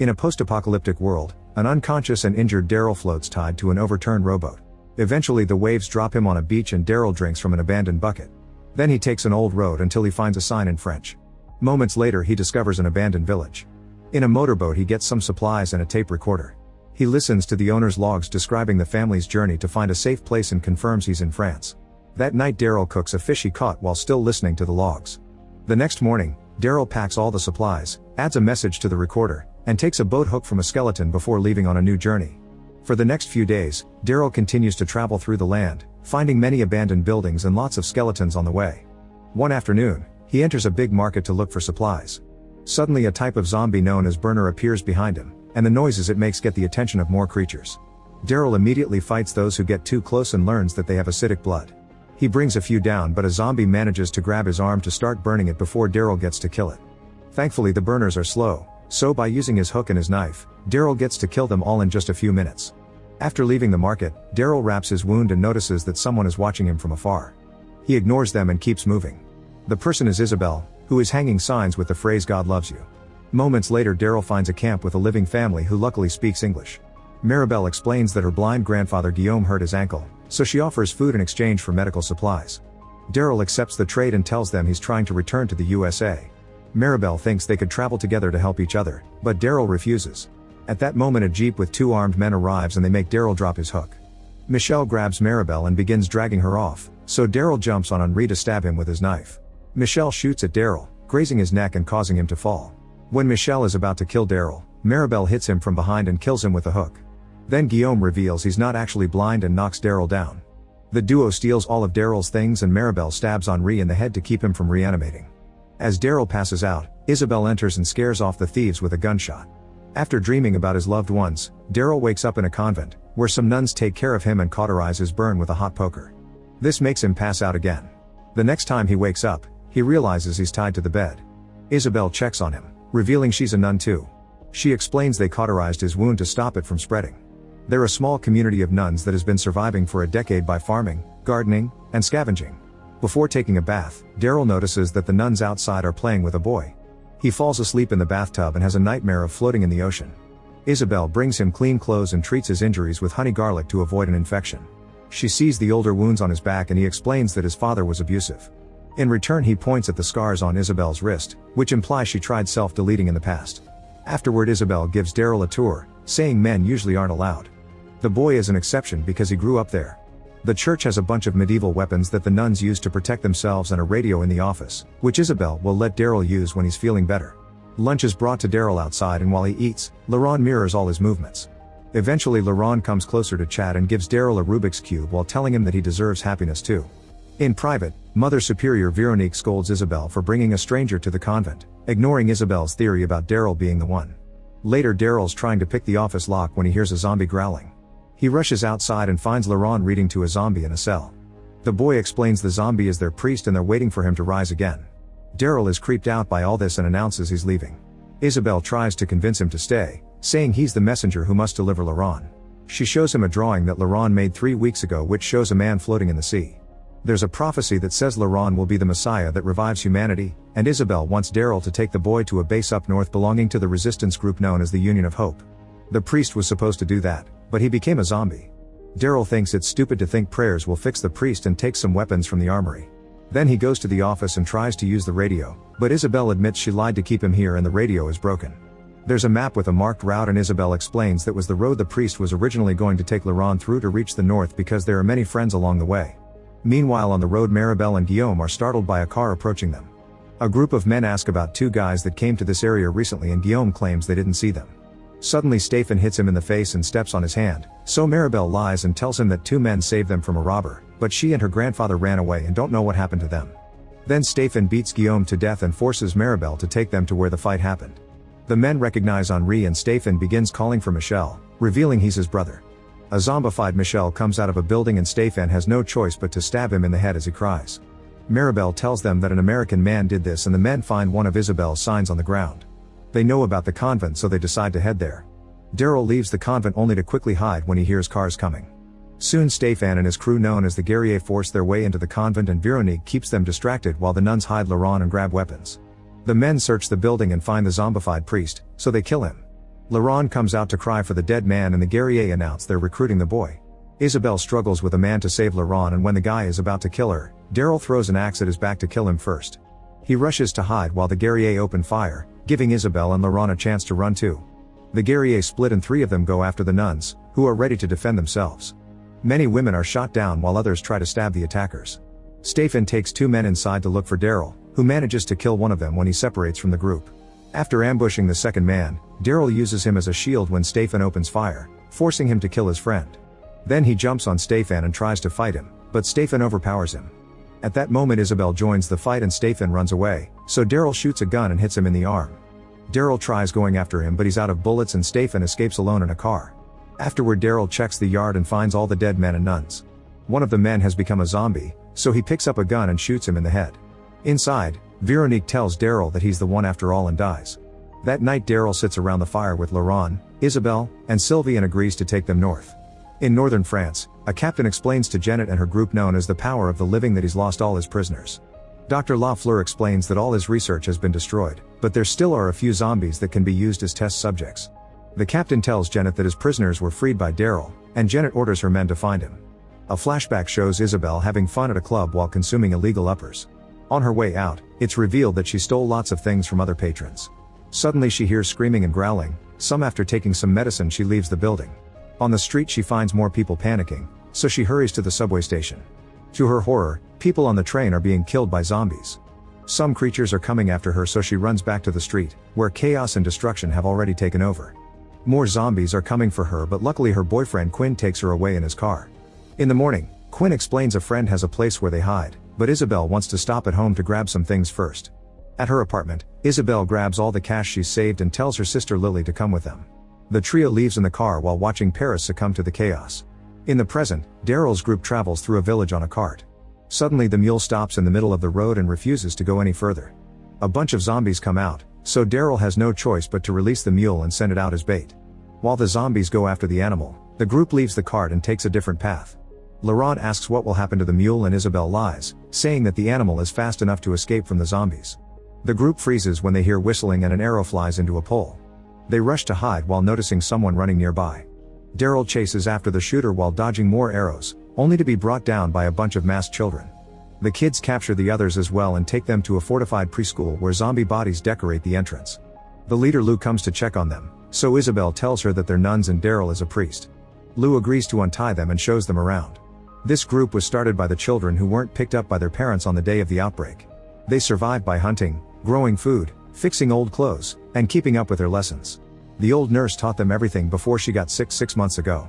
In a post-apocalyptic world, an unconscious and injured Daryl floats tied to an overturned rowboat. Eventually the waves drop him on a beach and Daryl drinks from an abandoned bucket. Then he takes an old road until he finds a sign in French. Moments later he discovers an abandoned village. In a motorboat he gets some supplies and a tape recorder. He listens to the owner's logs describing the family's journey to find a safe place and confirms he's in France. That night Daryl cooks a fish he caught while still listening to the logs. The next morning, Daryl packs all the supplies, adds a message to the recorder, and takes a boat hook from a skeleton before leaving on a new journey. For the next few days, Daryl continues to travel through the land, finding many abandoned buildings and lots of skeletons on the way. One afternoon, he enters a big market to look for supplies. Suddenly a type of zombie known as Burner appears behind him, and the noises it makes get the attention of more creatures. Daryl immediately fights those who get too close and learns that they have acidic blood. He brings a few down but a zombie manages to grab his arm to start burning it before Daryl gets to kill it. Thankfully the burners are slow, so by using his hook and his knife, Daryl gets to kill them all in just a few minutes. After leaving the market, Daryl wraps his wound and notices that someone is watching him from afar. He ignores them and keeps moving. The person is Isabel, who is hanging signs with the phrase "God loves you." Moments later Daryl finds a camp with a living family who luckily speaks English. Maribel explains that her blind grandfather Guillaume hurt his ankle, so she offers food in exchange for medical supplies. Daryl accepts the trade and tells them he's trying to return to the USA. Maribel thinks they could travel together to help each other, but Daryl refuses. At that moment a jeep with two armed men arrives and they make Daryl drop his hook. Michelle grabs Maribel and begins dragging her off, so Daryl jumps on Henri to stab him with his knife. Michelle shoots at Daryl, grazing his neck and causing him to fall. When Michelle is about to kill Daryl, Maribel hits him from behind and kills him with a hook. Then Guillaume reveals he's not actually blind and knocks Daryl down. The duo steals all of Daryl's things and Maribel stabs Henri in the head to keep him from reanimating. As Daryl passes out, Isabel enters and scares off the thieves with a gunshot. After dreaming about his loved ones, Daryl wakes up in a convent, where some nuns take care of him and cauterize his burn with a hot poker. This makes him pass out again. The next time he wakes up, he realizes he's tied to the bed. Isabel checks on him, revealing she's a nun too. She explains they cauterized his wound to stop it from spreading. They're a small community of nuns that has been surviving for a decade by farming, gardening, and scavenging. Before taking a bath, Daryl notices that the nuns outside are playing with a boy. He falls asleep in the bathtub and has a nightmare of floating in the ocean. Isabel brings him clean clothes and treats his injuries with honey garlic to avoid an infection. She sees the older wounds on his back and he explains that his father was abusive. In return he points at the scars on Isabel's wrist, which implies she tried self-deleting in the past. Afterward Isabel gives Daryl a tour, saying men usually aren't allowed. The boy is an exception because he grew up there. The church has a bunch of medieval weapons that the nuns use to protect themselves and a radio in the office, which Isabel will let Daryl use when he's feeling better. Lunch is brought to Daryl outside and while he eats, Laurent mirrors all his movements. Eventually Laurent comes closer to chat and gives Daryl a Rubik's Cube while telling him that he deserves happiness too. In private, Mother Superior Veronique scolds Isabel for bringing a stranger to the convent, ignoring Isabel's theory about Daryl being the one. Later Daryl's trying to pick the office lock when he hears a zombie growling. He rushes outside and finds Laurent reading to a zombie in a cell. The boy explains the zombie is their priest and they're waiting for him to rise again. Daryl is creeped out by all this and announces he's leaving. Isabel tries to convince him to stay, saying he's the messenger who must deliver Laurent. She shows him a drawing that Laurent made 3 weeks ago which shows a man floating in the sea. There's a prophecy that says Laurent will be the Messiah that revives humanity, and Isabel wants Daryl to take the boy to a base up north belonging to the resistance group known as the Union of Hope. The priest was supposed to do that, but he became a zombie. Daryl thinks it's stupid to think prayers will fix the priest and takes some weapons from the armory. Then he goes to the office and tries to use the radio, but Isabel admits she lied to keep him here and the radio is broken. There's a map with a marked route and Isabel explains that was the road the priest was originally going to take Laurent through to reach the north because there are many friends along the way. Meanwhile on the road Maribel and Guillaume are startled by a car approaching them. A group of men ask about 2 guys that came to this area recently and Guillaume claims they didn't see them. Suddenly Stephen hits him in the face and steps on his hand, so Maribel lies and tells him that 2 men saved them from a robber, but she and her grandfather ran away and don't know what happened to them. Then Stephen beats Guillaume to death and forces Maribel to take them to where the fight happened. The men recognize Henri and Stephen begins calling for Michel, revealing he's his brother. A zombified Michel comes out of a building and Stephen has no choice but to stab him in the head as he cries. Maribel tells them that an American man did this and the men find one of Isabel's signs on the ground. They know about the convent so they decide to head there. Daryl leaves the convent only to quickly hide when he hears cars coming. Soon Stefan and his crew known as the Guerrier force their way into the convent and Veronique keeps them distracted while the nuns hide Laurent and grab weapons. The men search the building and find the zombified priest, so they kill him. Laurent comes out to cry for the dead man and the guerrier announce they're recruiting the boy. Isabelle struggles with a man to save Laurent, and when the guy is about to kill her, Daryl throws an axe at his back to kill him first. He rushes to hide while the guerrier open fire, giving Isabelle and Laurent a chance to run too. The guerrier split and 3 of them go after the nuns, who are ready to defend themselves. Many women are shot down while others try to stab the attackers. Stephen takes 2 men inside to look for Daryl, who manages to kill one of them when he separates from the group. After ambushing the second man, Daryl uses him as a shield when Stephen opens fire, forcing him to kill his friend. Then he jumps on Stephen and tries to fight him, but Stephen overpowers him. At that moment Isabelle joins the fight and Stephen runs away, so Daryl shoots a gun and hits him in the arm. Daryl tries going after him but he's out of bullets and Stephen escapes alone in a car. Afterward Daryl checks the yard and finds all the dead men and nuns. One of the men has become a zombie, so he picks up a gun and shoots him in the head. Inside, Veronique tells Daryl that he's the one after all and dies. That night Daryl sits around the fire with Laurent, Isabelle, and Sylvie and agrees to take them north. In northern France, a captain explains to Janet and her group known as the Power of the Living that he's lost all his prisoners. Dr. Lafleur explains that all his research has been destroyed, but there still are a few zombies that can be used as test subjects. The captain tells Janet that his prisoners were freed by Daryl, and Janet orders her men to find him. A flashback shows Isabelle having fun at a club while consuming illegal uppers. On her way out, it's revealed that she stole lots of things from other patrons. Suddenly she hears screaming and growling, some after taking some medicine she leaves the building. On the street she finds more people panicking, so she hurries to the subway station. To her horror, people on the train are being killed by zombies. Some creatures are coming after her so she runs back to the street, where chaos and destruction have already taken over. More zombies are coming for her but luckily her boyfriend Quinn takes her away in his car. In the morning, Quinn explains a friend has a place where they hide, but Isabelle wants to stop at home to grab some things first. At her apartment, Isabelle grabs all the cash she's saved and tells her sister Lily to come with them. The trio leaves in the car while watching Paris succumb to the chaos. In the present, Daryl's group travels through a village on a cart. Suddenly the mule stops in the middle of the road and refuses to go any further. A bunch of zombies come out, so Daryl has no choice but to release the mule and send it out as bait. While the zombies go after the animal, the group leaves the cart and takes a different path. Laurent asks what will happen to the mule and Isabelle lies, saying that the animal is fast enough to escape from the zombies. The group freezes when they hear whistling and an arrow flies into a pole. They rush to hide while noticing someone running nearby. Daryl chases after the shooter while dodging more arrows, only to be brought down by a bunch of masked children. The kids capture the others as well and take them to a fortified preschool where zombie bodies decorate the entrance. The leader Lou comes to check on them, so Isabelle tells her that they're nuns and Daryl is a priest. Lou agrees to untie them and shows them around. This group was started by the children who weren't picked up by their parents on the day of the outbreak. They survived by hunting, growing food, fixing old clothes, and keeping up with their lessons. The old nurse taught them everything before she got sick 6 months ago.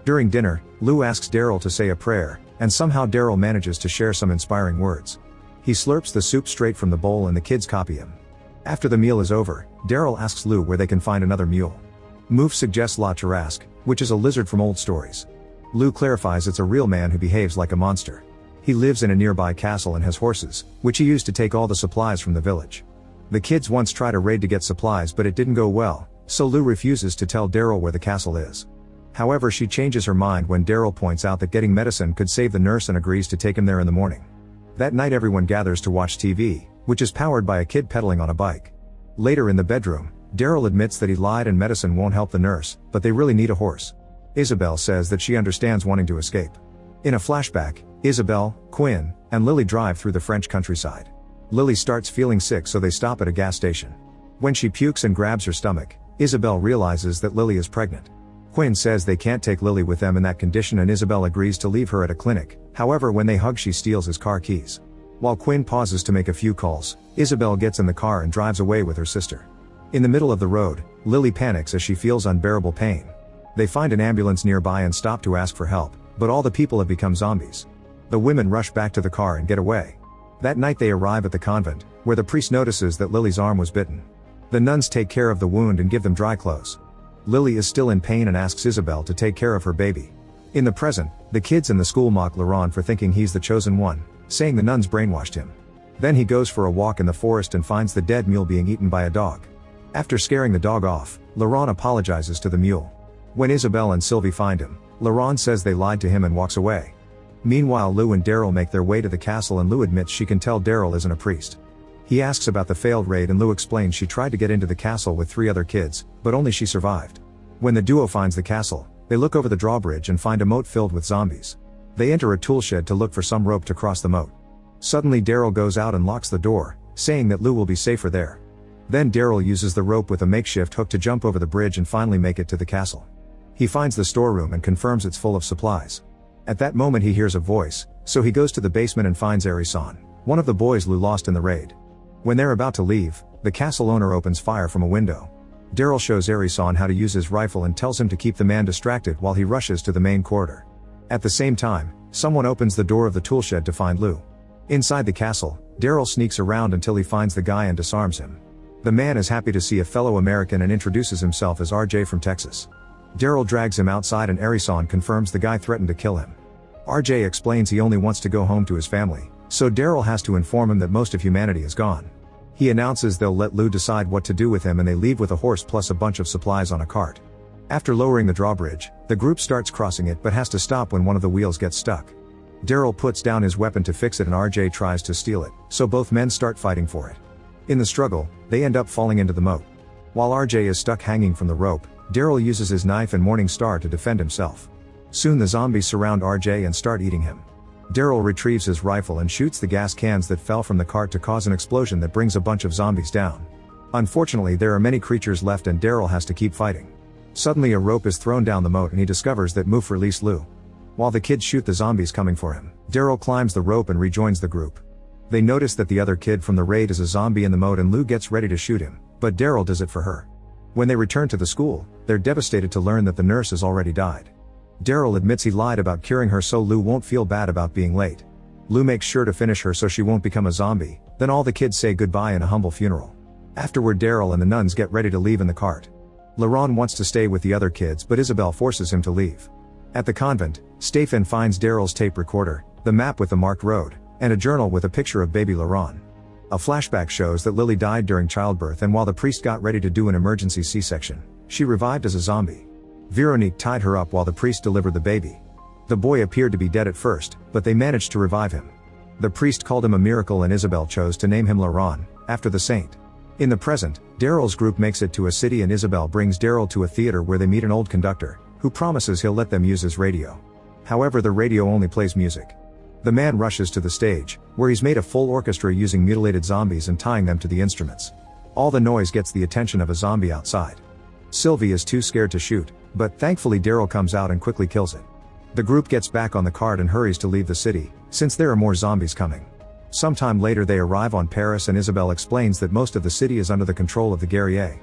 During dinner, Lou asks Daryl to say a prayer, and somehow Daryl manages to share some inspiring words. He slurps the soup straight from the bowl and the kids copy him. After the meal is over, Daryl asks Lou where they can find another mule. Mouf suggests La Tarasque, which is a lizard from old stories. Lou clarifies it's a real man who behaves like a monster. He lives in a nearby castle and has horses, which he used to take all the supplies from the village. The kids once tried a raid to get supplies but it didn't go well, so Lou refuses to tell Daryl where the castle is. However, she changes her mind when Daryl points out that getting medicine could save the nurse and agrees to take him there in the morning. That night everyone gathers to watch TV, which is powered by a kid pedaling on a bike. Later in the bedroom, Daryl admits that he lied and medicine won't help the nurse, but they really need a horse. Isabelle says that she understands wanting to escape. In a flashback, Isabelle, Quinn, and Lily drive through the French countryside. Lily starts feeling sick so they stop at a gas station. When she pukes and grabs her stomach, Isabelle realizes that Lily is pregnant. Quinn says they can't take Lily with them in that condition and Isabelle agrees to leave her at a clinic, however when they hug she steals his car keys. While Quinn pauses to make a few calls, Isabelle gets in the car and drives away with her sister. In the middle of the road, Lily panics as she feels unbearable pain. They find an ambulance nearby and stop to ask for help, but all the people have become zombies. The women rush back to the car and get away. That night they arrive at the convent, where the priest notices that Lily's arm was bitten. The nuns take care of the wound and give them dry clothes. Lily is still in pain and asks Isabelle to take care of her baby. In the present, the kids in the school mock Laurent for thinking he's the chosen one, saying the nuns brainwashed him. Then he goes for a walk in the forest and finds the dead mule being eaten by a dog. After scaring the dog off, Laurent apologizes to the mule. When Isabelle and Sylvie find him, Laurent says they lied to him and walks away. Meanwhile Lou and Daryl make their way to the castle and Lou admits she can tell Daryl isn't a priest. He asks about the failed raid and Lou explains she tried to get into the castle with 3 other kids, but only she survived. When the duo finds the castle, they look over the drawbridge and find a moat filled with zombies. They enter a tool shed to look for some rope to cross the moat. Suddenly Daryl goes out and locks the door, saying that Lou will be safer there. Then Daryl uses the rope with a makeshift hook to jump over the bridge and finally make it to the castle. He finds the storeroom and confirms it's full of supplies. At that moment he hears a voice, so he goes to the basement and finds Arison, one of the boys Lou lost in the raid. When they're about to leave, the castle owner opens fire from a window. Daryl shows Arison how to use his rifle and tells him to keep the man distracted while he rushes to the main corridor. At the same time, someone opens the door of the tool shed to find Lou. Inside the castle, Daryl sneaks around until he finds the guy and disarms him. The man is happy to see a fellow American and introduces himself as RJ from Texas. Daryl drags him outside and Arison confirms the guy threatened to kill him. RJ explains he only wants to go home to his family, so Daryl has to inform him that most of humanity is gone. He announces they'll let Lou decide what to do with him and they leave with a horse plus a bunch of supplies on a cart. After lowering the drawbridge, the group starts crossing it but has to stop when one of the wheels gets stuck. Daryl puts down his weapon to fix it and RJ tries to steal it, so both men start fighting for it. In the struggle, they end up falling into the moat. While RJ is stuck hanging from the rope, Daryl uses his knife and Morning Star to defend himself. Soon the zombies surround RJ and start eating him. Daryl retrieves his rifle and shoots the gas cans that fell from the cart to cause an explosion that brings a bunch of zombies down. Unfortunately there are many creatures left and Daryl has to keep fighting. Suddenly a rope is thrown down the moat and he discovers that Moof released Lou. While the kids shoot the zombies coming for him, Daryl climbs the rope and rejoins the group. They notice that the other kid from the raid is a zombie in the moat and Lou gets ready to shoot him, but Daryl does it for her. When they return to the school, they're devastated to learn that the nurse has already died. Daryl admits he lied about curing her so Lou won't feel bad about being late. Lou makes sure to finish her so she won't become a zombie, then all the kids say goodbye in a humble funeral. Afterward Daryl and the nuns get ready to leave in the cart. Laron wants to stay with the other kids but Isabel forces him to leave. At the convent, Stefan finds Daryl's tape recorder, the map with the marked road, and a journal with a picture of baby Laron. A flashback shows that Lily died during childbirth and while the priest got ready to do an emergency C-section, she revived as a zombie. Veronique tied her up while the priest delivered the baby. The boy appeared to be dead at first, but they managed to revive him. The priest called him a miracle and Isabel chose to name him Laron, after the saint. In the present, Daryl's group makes it to a city and Isabel brings Daryl to a theater where they meet an old conductor, who promises he'll let them use his radio. However, the radio only plays music. The man rushes to the stage, where he's made a full orchestra using mutilated zombies and tying them to the instruments. All the noise gets the attention of a zombie outside. Sylvie is too scared to shoot, but thankfully Daryl comes out and quickly kills it. The group gets back on the cart and hurries to leave the city, since there are more zombies coming. Sometime later they arrive on Paris and Isabel explains that most of the city is under the control of the guerriers.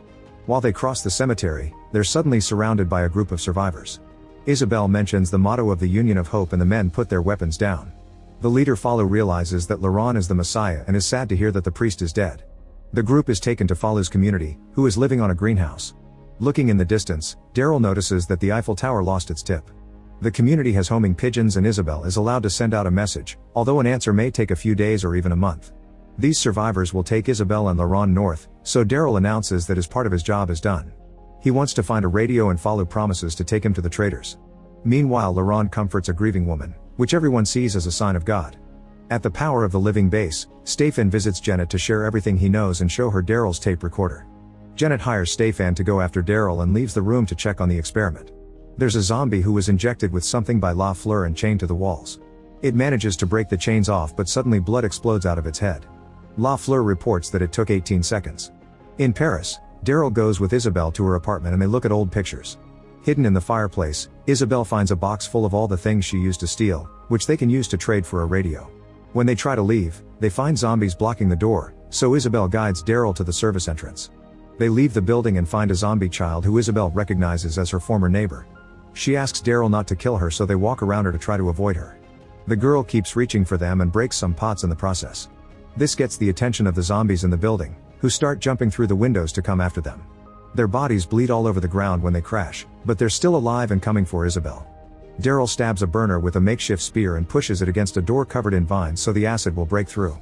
While they cross the cemetery, they're suddenly surrounded by a group of survivors. Isabel mentions the motto of the Union of Hope and the men put their weapons down. The leader Falu realizes that Laron is the Messiah and is sad to hear that the priest is dead. The group is taken to Falu's community, who is living on a greenhouse. Looking in the distance, Daryl notices that the Eiffel Tower lost its tip. The community has homing pigeons and Isabel is allowed to send out a message, although an answer may take a few days or even a month. These survivors will take Isabel and Laron north, so Daryl announces that his part of his job is done. He wants to find a radio and Falu promises to take him to the traders. Meanwhile Laron comforts a grieving woman, which everyone sees as a sign of God. At the Power of the Living base, Stefan visits Janet to share everything he knows and show her Daryl's tape recorder. Janet hires Stefan to go after Daryl and leaves the room to check on the experiment. There's a zombie who was injected with something by La Fleur and chained to the walls. It manages to break the chains off but suddenly blood explodes out of its head. La Fleur reports that it took 18 seconds. In Paris, Daryl goes with Isabel to her apartment and they look at old pictures. Hidden in the fireplace, Isabel finds a box full of all the things she used to steal, which they can use to trade for a radio. When they try to leave, they find zombies blocking the door, so Isabel guides Daryl to the service entrance. They leave the building and find a zombie child who Isabel recognizes as her former neighbor. She asks Daryl not to kill her so they walk around her to try to avoid her. The girl keeps reaching for them and breaks some pots in the process. This gets the attention of the zombies in the building, who start jumping through the windows to come after them. Their bodies bleed all over the ground when they crash, but they're still alive and coming for Isabel. Daryl stabs a burner with a makeshift spear and pushes it against a door covered in vines so the acid will break through.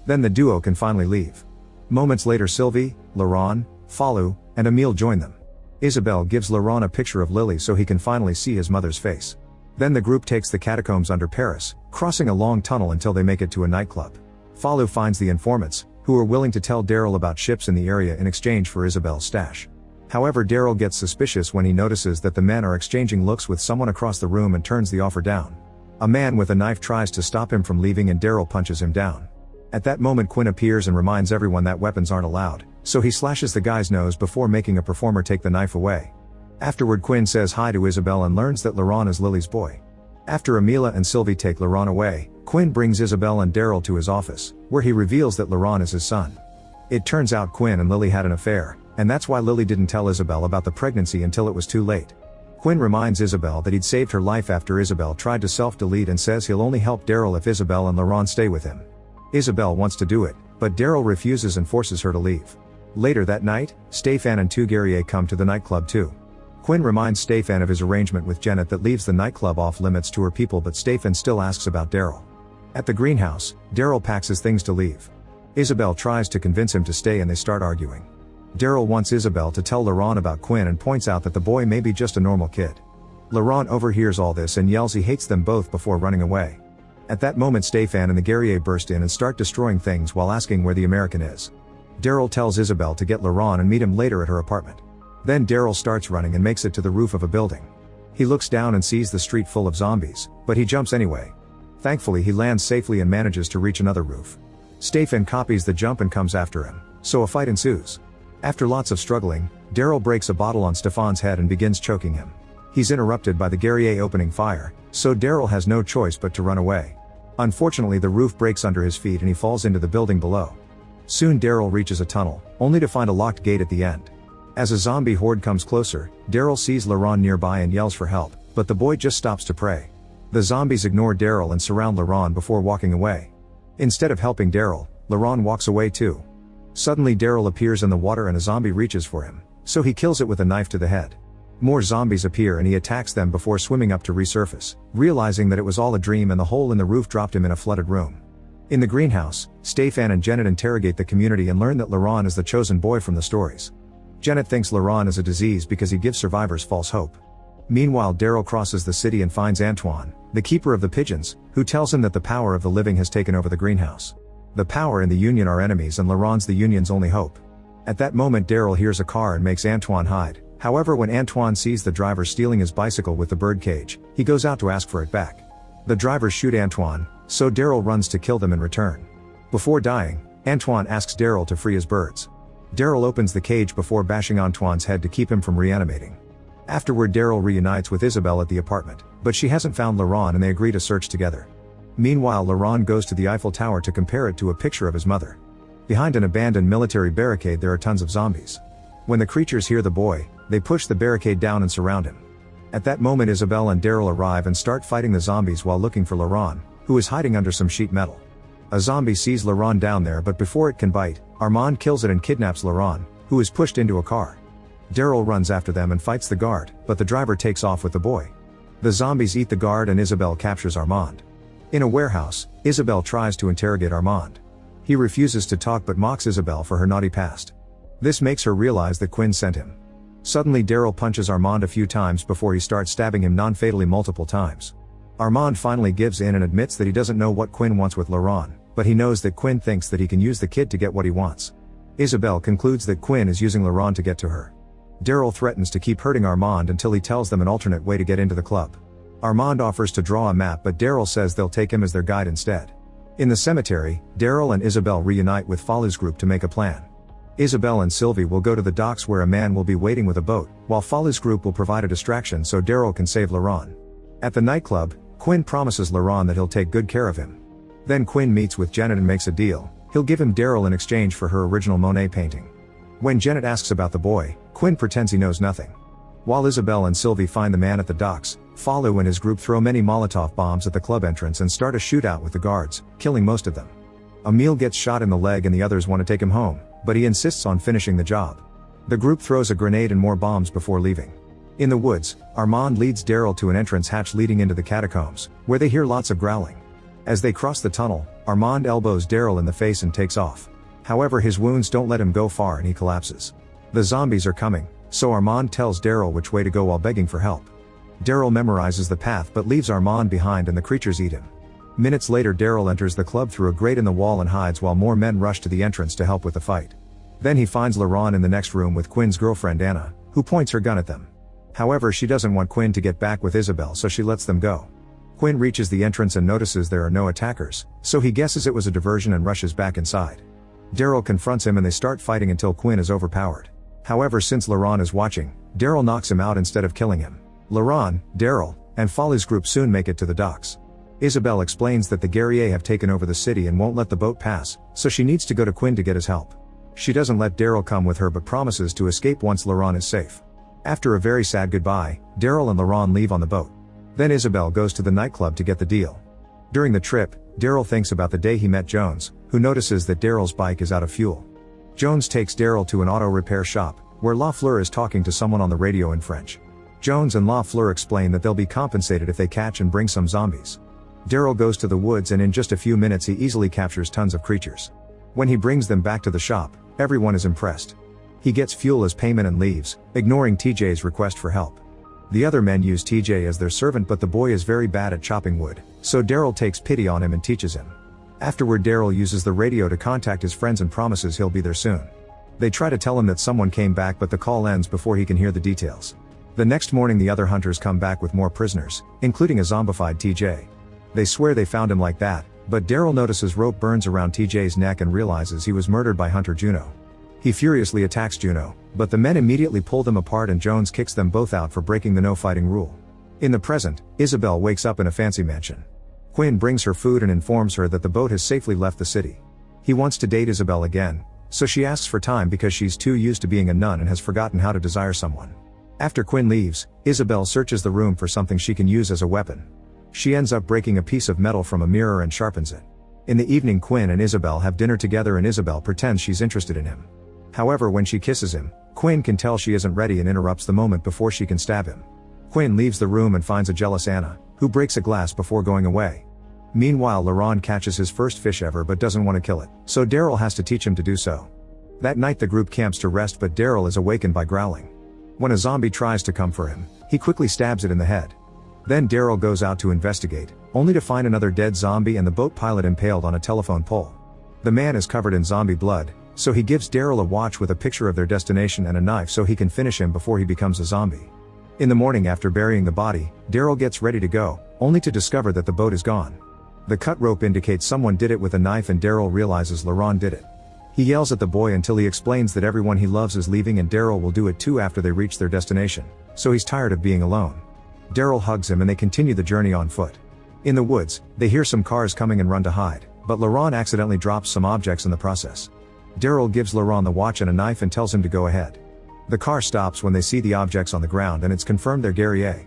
Then the duo can finally leave. Moments later Sylvie, Laron, Falu, and Emile join them. Isabel gives Laron a picture of Lily so he can finally see his mother's face. Then the group takes the catacombs under Paris, crossing a long tunnel until they make it to a nightclub. Falu finds the informants, who are willing to tell Daryl about ships in the area in exchange for Isabel's stash. However, Daryl gets suspicious when he notices that the men are exchanging looks with someone across the room and turns the offer down. A man with a knife tries to stop him from leaving and Daryl punches him down. At that moment Quinn appears and reminds everyone that weapons aren't allowed, so he slashes the guy's nose before making a performer take the knife away. Afterward Quinn says hi to Isabel and learns that Laurent is Lily's boy. After Amelia and Sylvie take Laurent away, Quinn brings Isabel and Daryl to his office, where he reveals that Laurent is his son. It turns out Quinn and Lily had an affair, and that's why Lily didn't tell Isabel about the pregnancy until it was too late. Quinn reminds Isabel that he'd saved her life after Isabel tried to self-delete and says he'll only help Daryl if Isabel and Laurent stay with him. Isabel wants to do it, but Daryl refuses and forces her to leave. Later that night, Stéphane and two guerriers come to the nightclub too. Quinn reminds Stéphane of his arrangement with Janet that leaves the nightclub off limits to her people, but Stéphane still asks about Daryl. At the greenhouse, Daryl packs his things to leave. Isabel tries to convince him to stay and they start arguing. Daryl wants Isabel to tell Laurent about Quinn and points out that the boy may be just a normal kid. Laurent overhears all this and yells he hates them both before running away. At that moment Stéphane and the guerrier burst in and start destroying things while asking where the American is. Daryl tells Isabel to get Laurent and meet him later at her apartment. Then Daryl starts running and makes it to the roof of a building. He looks down and sees the street full of zombies, but he jumps anyway. Thankfully he lands safely and manages to reach another roof. Stéphane copies the jump and comes after him, so a fight ensues. After lots of struggling, Daryl breaks a bottle on Stéphane's head and begins choking him. He's interrupted by the guerrier opening fire, so Daryl has no choice but to run away. Unfortunately the roof breaks under his feet and he falls into the building below. Soon Daryl reaches a tunnel, only to find a locked gate at the end. As a zombie horde comes closer, Daryl sees Laurent nearby and yells for help, but the boy just stops to pray. The zombies ignore Daryl and surround Laurent before walking away. Instead of helping Daryl, Laurent walks away too. Suddenly Daryl appears in the water and a zombie reaches for him, so he kills it with a knife to the head. More zombies appear and he attacks them before swimming up to resurface, realizing that it was all a dream and the hole in the roof dropped him in a flooded room. In the greenhouse, Stéphane and Janet interrogate the community and learn that Laurent is the chosen boy from the stories. Janet thinks Laurent is a disease because he gives survivors false hope. Meanwhile Daryl crosses the city and finds Antoine, the keeper of the pigeons, who tells him that the power of the living has taken over the greenhouse. The power and the Union are enemies and Laurent's the Union's only hope. At that moment Daryl hears a car and makes Antoine hide. However, when Antoine sees the driver stealing his bicycle with the bird cage, he goes out to ask for it back. The drivers shoot Antoine, so Daryl runs to kill them in return. Before dying, Antoine asks Daryl to free his birds. Daryl opens the cage before bashing Antoine's head to keep him from reanimating. Afterward Daryl reunites with Isabel at the apartment, but she hasn't found Laurent and they agree to search together. Meanwhile Laurent goes to the Eiffel Tower to compare it to a picture of his mother. Behind an abandoned military barricade there are tons of zombies. When the creatures hear the boy, they push the barricade down and surround him. At that moment Isabel and Daryl arrive and start fighting the zombies while looking for Laurent, who is hiding under some sheet metal. A zombie sees Laurent down there, but before it can bite, Armand kills it and kidnaps Laurent, who is pushed into a car. Daryl runs after them and fights the guard, but the driver takes off with the boy. The zombies eat the guard and Isabel captures Armand. In a warehouse, Isabel tries to interrogate Armand. He refuses to talk but mocks Isabel for her naughty past. This makes her realize that Quinn sent him. Suddenly Daryl punches Armand a few times before he starts stabbing him non-fatally multiple times. Armand finally gives in and admits that he doesn't know what Quinn wants with Laurent, but he knows that Quinn thinks that he can use the kid to get what he wants. Isabel concludes that Quinn is using Laurent to get to her. Daryl threatens to keep hurting Armand until he tells them an alternate way to get into the club. Armand offers to draw a map but Daryl says they'll take him as their guide instead. In the cemetery, Daryl and Isabel reunite with Falu's group to make a plan. Isabel and Sylvie will go to the docks where a man will be waiting with a boat, while Falu's group will provide a distraction so Daryl can save Laurent. At the nightclub, Quinn promises Laurent that he'll take good care of him. Then Quinn meets with Janet and makes a deal. He'll give him Daryl in exchange for her original Monet painting. When Janet asks about the boy, Quinn pretends he knows nothing. While Isabel and Sylvie find the man at the docks, Falu and his group throw many Molotov bombs at the club entrance and start a shootout with the guards, killing most of them. Emile gets shot in the leg and the others want to take him home, but he insists on finishing the job. The group throws a grenade and more bombs before leaving. In the woods, Armand leads Daryl to an entrance hatch leading into the catacombs, where they hear lots of growling. As they cross the tunnel, Armand elbows Daryl in the face and takes off. However, his wounds don't let him go far and he collapses. The zombies are coming, so Armand tells Daryl which way to go while begging for help. Daryl memorizes the path but leaves Armand behind and the creatures eat him. Minutes later, Daryl enters the club through a grate in the wall and hides while more men rush to the entrance to help with the fight. Then he finds Laurent in the next room with Quinn's girlfriend Anna, who points her gun at them. However, she doesn't want Quinn to get back with Isabel, so she lets them go. Quinn reaches the entrance and notices there are no attackers, so he guesses it was a diversion and rushes back inside. Daryl confronts him and they start fighting until Quinn is overpowered. However, since Laurent is watching, Daryl knocks him out instead of killing him. Laurent, Daryl, and Folly's group soon make it to the docks. Isabel explains that the guerriers have taken over the city and won't let the boat pass, so she needs to go to Quinn to get his help. She doesn't let Daryl come with her but promises to escape once Laurent is safe. After a very sad goodbye, Daryl and Laurent leave on the boat. Then Isabel goes to the nightclub to get the deal. During the trip, Daryl thinks about the day he met Jones, who notices that Daryl's bike is out of fuel. Jones takes Daryl to an auto repair shop, where La Fleur is talking to someone on the radio in French. Jones and La Fleur explain that they'll be compensated if they catch and bring some zombies. Daryl goes to the woods and in just a few minutes he easily captures tons of creatures. When he brings them back to the shop, everyone is impressed. He gets fuel as payment and leaves, ignoring TJ's request for help. The other men use TJ as their servant, but the boy is very bad at chopping wood, so Daryl takes pity on him and teaches him. Afterward, Daryl uses the radio to contact his friends and promises he'll be there soon. They try to tell him that someone came back, but the call ends before he can hear the details. The next morning, the other hunters come back with more prisoners, including a zombified TJ. They swear they found him like that, but Daryl notices rope burns around TJ's neck and realizes he was murdered by Hunter Juno. He furiously attacks Juno, but the men immediately pull them apart and Jones kicks them both out for breaking the no-fighting rule. In the present, Isabel wakes up in a fancy mansion. Quinn brings her food and informs her that the boat has safely left the city. He wants to date Isabel again, so she asks for time because she's too used to being a nun and has forgotten how to desire someone. After Quinn leaves, Isabel searches the room for something she can use as a weapon. She ends up breaking a piece of metal from a mirror and sharpens it. In the evening, Quinn and Isabel have dinner together and Isabel pretends she's interested in him. However, when she kisses him, Quinn can tell she isn't ready and interrupts the moment before she can stab him. Quinn leaves the room and finds a jealous Anna, who breaks a glass before going away. Meanwhile, Laurent catches his first fish ever but doesn't want to kill it, so Daryl has to teach him to do so. That night the group camps to rest, but Daryl is awakened by growling. When a zombie tries to come for him, he quickly stabs it in the head. Then Daryl goes out to investigate, only to find another dead zombie and the boat pilot impaled on a telephone pole. The man is covered in zombie blood, so he gives Daryl a watch with a picture of their destination and a knife so he can finish him before he becomes a zombie. In the morning, after burying the body, Daryl gets ready to go, only to discover that the boat is gone. The cut rope indicates someone did it with a knife and Daryl realizes Laurent did it. He yells at the boy until he explains that everyone he loves is leaving and Daryl will do it too after they reach their destination, so he's tired of being alone. Daryl hugs him and they continue the journey on foot. In the woods, they hear some cars coming and run to hide, but Laurent accidentally drops some objects in the process. Daryl gives Laurent the watch and a knife and tells him to go ahead. The car stops when they see the objects on the ground and it's confirmed they're guerriers.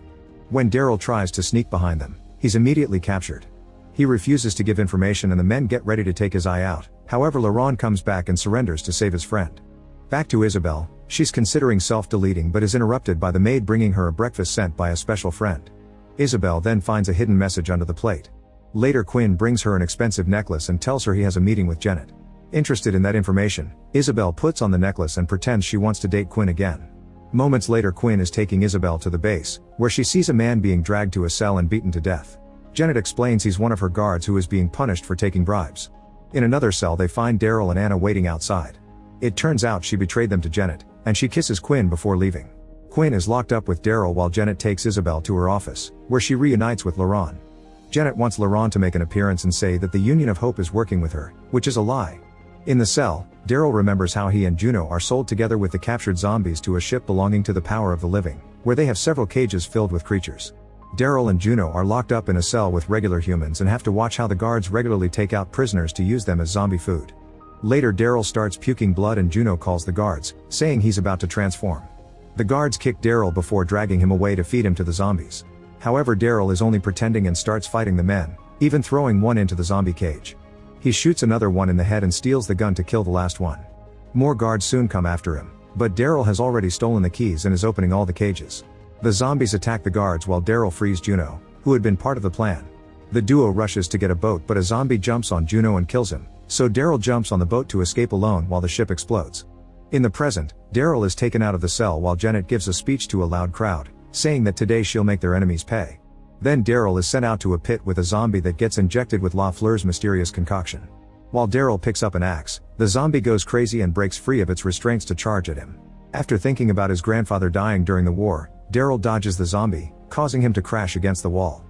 When Daryl tries to sneak behind them, he's immediately captured. He refuses to give information and the men get ready to take his eye out, however Laurent comes back and surrenders to save his friend. Back to Isabel, she's considering self-deleting but is interrupted by the maid bringing her a breakfast sent by a special friend. Isabel then finds a hidden message under the plate. Later, Quinn brings her an expensive necklace and tells her he has a meeting with Janet. Interested in that information, Isabel puts on the necklace and pretends she wants to date Quinn again. Moments later, Quinn is taking Isabel to the base, where she sees a man being dragged to a cell and beaten to death. Janet explains he's one of her guards who is being punished for taking bribes. In another cell they find Daryl and Anna waiting outside. It turns out she betrayed them to Janet, and she kisses Quinn before leaving. Quinn is locked up with Daryl while Janet takes Isabel to her office, where she reunites with Laurent. Janet wants Laurent to make an appearance and say that the Union of Hope is working with her, which is a lie. In the cell, Daryl remembers how he and Juno are sold together with the captured zombies to a ship belonging to the Power of the Living, where they have several cages filled with creatures. Daryl and Juno are locked up in a cell with regular humans and have to watch how the guards regularly take out prisoners to use them as zombie food. Later, Daryl starts puking blood and Juno calls the guards, saying he's about to transform. The guards kick Daryl before dragging him away to feed him to the zombies. However, Daryl is only pretending and starts fighting the men, even throwing one into the zombie cage. He shoots another one in the head and steals the gun to kill the last one. More guards soon come after him, but Daryl has already stolen the keys and is opening all the cages. The zombies attack the guards while Daryl frees Juno, who had been part of the plan. The duo rushes to get a boat, but a zombie jumps on Juno and kills him, so Daryl jumps on the boat to escape alone while the ship explodes. In the present, Daryl is taken out of the cell while Janet gives a speech to a loud crowd, saying that today she'll make their enemies pay. Then Daryl is sent out to a pit with a zombie that gets injected with LaFleur's mysterious concoction. While Daryl picks up an axe, the zombie goes crazy and breaks free of its restraints to charge at him. After thinking about his grandfather dying during the war, Daryl dodges the zombie, causing him to crash against the wall.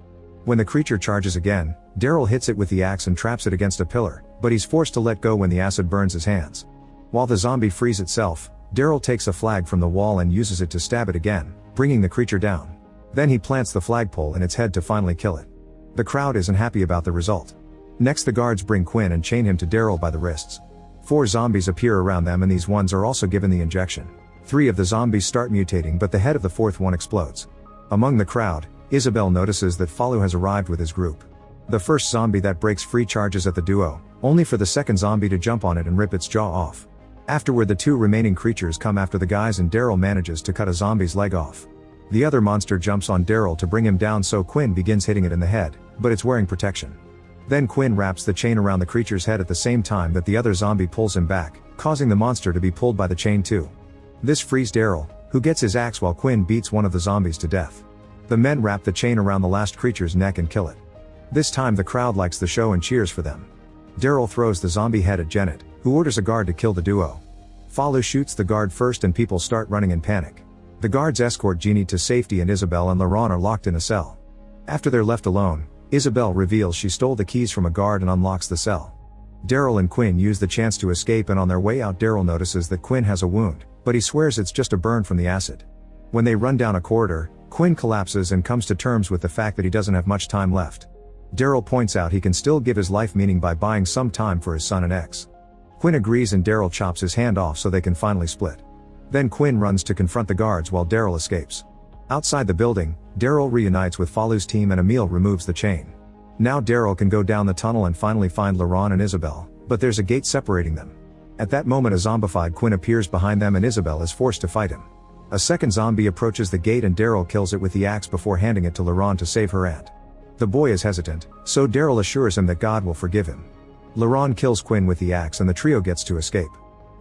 When the creature charges again, Daryl hits it with the axe and traps it against a pillar, but he's forced to let go when the acid burns his hands. While the zombie frees itself, Daryl takes a flag from the wall and uses it to stab it again, bringing the creature down. Then he plants the flagpole in its head to finally kill it. The crowd isn't happy about the result. Next, the guards bring Quinn and chain him to Daryl by the wrists. 4 zombies appear around them, and these ones are also given the injection. 3 of the zombies start mutating, but the head of the 4th one explodes. Among the crowd, Isabel notices that Falu has arrived with his group. The first zombie that breaks free charges at the duo, only for the second zombie to jump on it and rip its jaw off. Afterward, the 2 remaining creatures come after the guys, and Daryl manages to cut a zombie's leg off. The other monster jumps on Daryl to bring him down, so Quinn begins hitting it in the head, but it's wearing protection. Then Quinn wraps the chain around the creature's head at the same time that the other zombie pulls him back, causing the monster to be pulled by the chain too. This frees Daryl, who gets his axe while Quinn beats one of the zombies to death. The men wrap the chain around the last creature's neck and kill it. This time the crowd likes the show and cheers for them. Daryl throws the zombie head at Janet, who orders a guard to kill the duo. Falu shoots the guard first and people start running in panic. The guards escort Jeannie to safety, and Isabel and Laurent are locked in a cell. After they're left alone, Isabel reveals she stole the keys from a guard and unlocks the cell. Daryl and Quinn use the chance to escape, and on their way out Daryl notices that Quinn has a wound, but he swears it's just a burn from the acid. When they run down a corridor, Quinn collapses and comes to terms with the fact that he doesn't have much time left. Daryl points out he can still give his life meaning by buying some time for his son and ex. Quinn agrees, and Daryl chops his hand off so they can finally split. Then Quinn runs to confront the guards while Daryl escapes. Outside the building, Daryl reunites with Falu's team and Emile removes the chain. Now Daryl can go down the tunnel and finally find Laurent and Isabel, but there's a gate separating them. At that moment, a zombified Quinn appears behind them and Isabel is forced to fight him. A second zombie approaches the gate and Daryl kills it with the axe before handing it to Laurent to save her aunt. The boy is hesitant, so Daryl assures him that God will forgive him. Laurent kills Quinn with the axe and the trio gets to escape.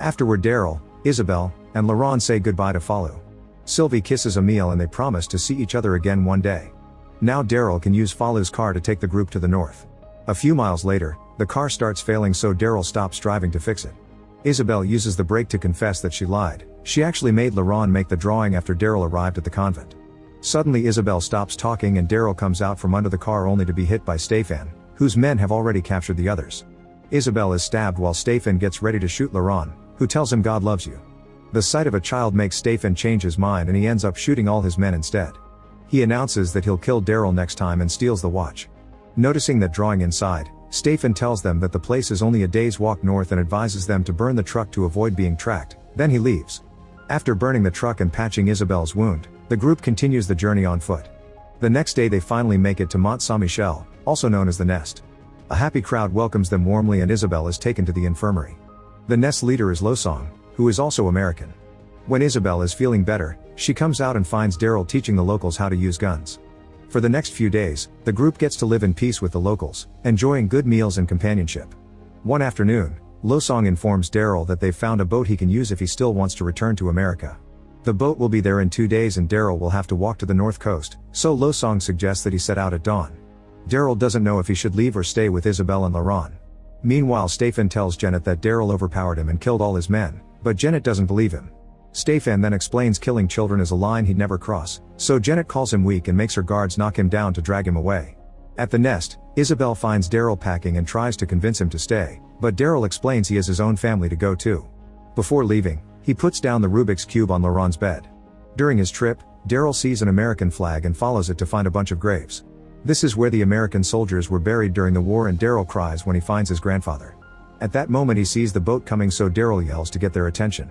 Afterward, Daryl, Isabel, and Laurent say goodbye to Falu. Sylvie kisses Emile and they promise to see each other again one day. Now Daryl can use Falu's car to take the group to the north. A few miles later, the car starts failing, so Daryl stops driving to fix it. Isabel uses the brake to confess that she lied. She actually made Laurent make the drawing after Daryl arrived at the convent. Suddenly Isabel stops talking and Daryl comes out from under the car only to be hit by Stefan, whose men have already captured the others. Isabel is stabbed while Stefan gets ready to shoot Laurent, who tells him God loves you. The sight of a child makes Stefan change his mind and he ends up shooting all his men instead. He announces that he'll kill Daryl next time and steals the watch. Noticing that drawing inside, Stefan tells them that the place is only a day's walk north and advises them to burn the truck to avoid being tracked. Then he leaves. After burning the truck and patching Isabel's wound, the group continues the journey on foot. The next day they finally make it to Mont Saint-Michel, also known as the Nest. A happy crowd welcomes them warmly and Isabel is taken to the infirmary. The Nest leader is Losong, who is also American. When Isabel is feeling better, she comes out and finds Daryl teaching the locals how to use guns. For the next few days, the group gets to live in peace with the locals, enjoying good meals and companionship. One afternoon, Losong informs Daryl that they've found a boat he can use if he still wants to return to America. The boat will be there in 2 days and Daryl will have to walk to the north coast, so Losong suggests that he set out at dawn. Daryl doesn't know if he should leave or stay with Isabel and Laurent. Meanwhile, Stefan tells Janet that Daryl overpowered him and killed all his men, but Janet doesn't believe him. Stefan then explains killing children is a line he'd never cross, so Janet calls him weak and makes her guards knock him down to drag him away. At the Nest, Isabel finds Daryl packing and tries to convince him to stay, but Daryl explains he has his own family to go to. Before leaving, he puts down the Rubik's Cube on Laurent's bed. During his trip, Daryl sees an American flag and follows it to find a bunch of graves. This is where the American soldiers were buried during the war and Daryl cries when he finds his grandfather. At that moment he sees the boat coming, so Daryl yells to get their attention.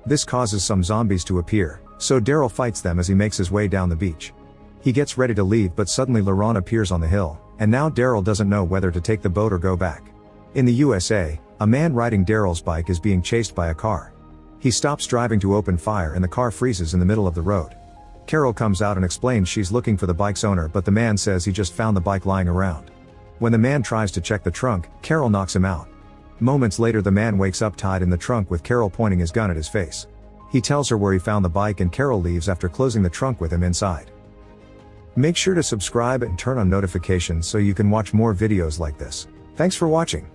This causes some zombies to appear, so Daryl fights them as he makes his way down the beach. He gets ready to leave, but suddenly Laurent appears on the hill, and now Daryl doesn't know whether to take the boat or go back. In the USA, a man riding Daryl's bike is being chased by a car. He stops driving to open fire and the car freezes in the middle of the road. Carol comes out and explains she's looking for the bike's owner, but the man says he just found the bike lying around. When the man tries to check the trunk, Carol knocks him out. Moments later the man wakes up tied in the trunk with Carol pointing his gun at his face. He tells her where he found the bike and Carol leaves after closing the trunk with him inside. Make sure to subscribe and turn on notifications so you can watch more videos like this. Thanks for watching.